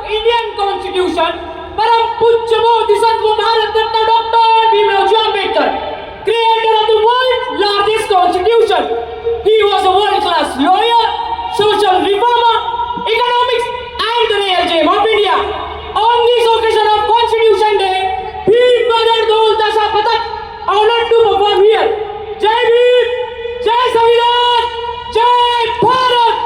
Indian constitution परम पूज्य मोदी सत्व Bharat Ratna doctor Bhimrao Ambedkar, creator of the world's largest constitution. He was a world-class lawyer, social reformer, economics, and the real gem of India. On this occasion of Constitution Day, Bhim Bahadur Dol Dasha Patak, honored to perform here. Jai Bhim, Jai Samvidhan, Jai Bharat.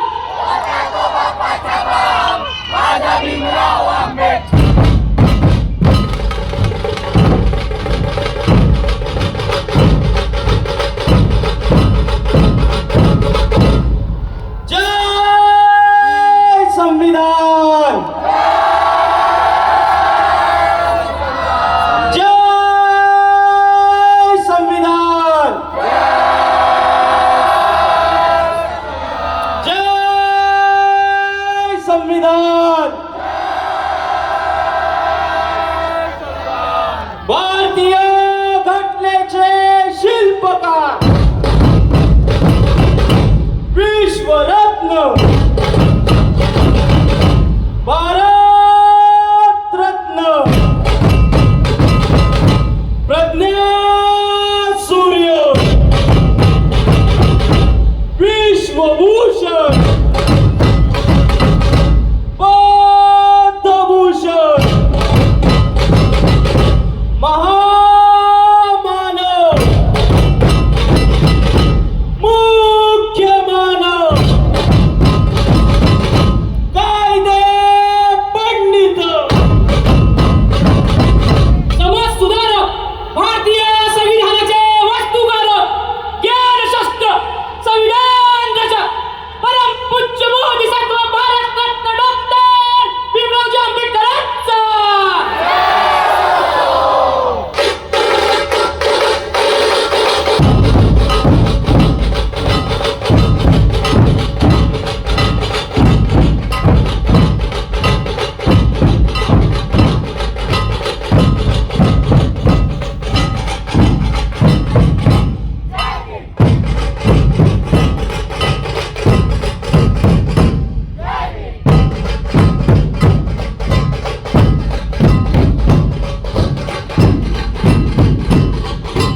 जय संविधान, जय संविधान, जय संविधान. भारतीय घटनेचे शिल्पकार, विश्वरत्न भारत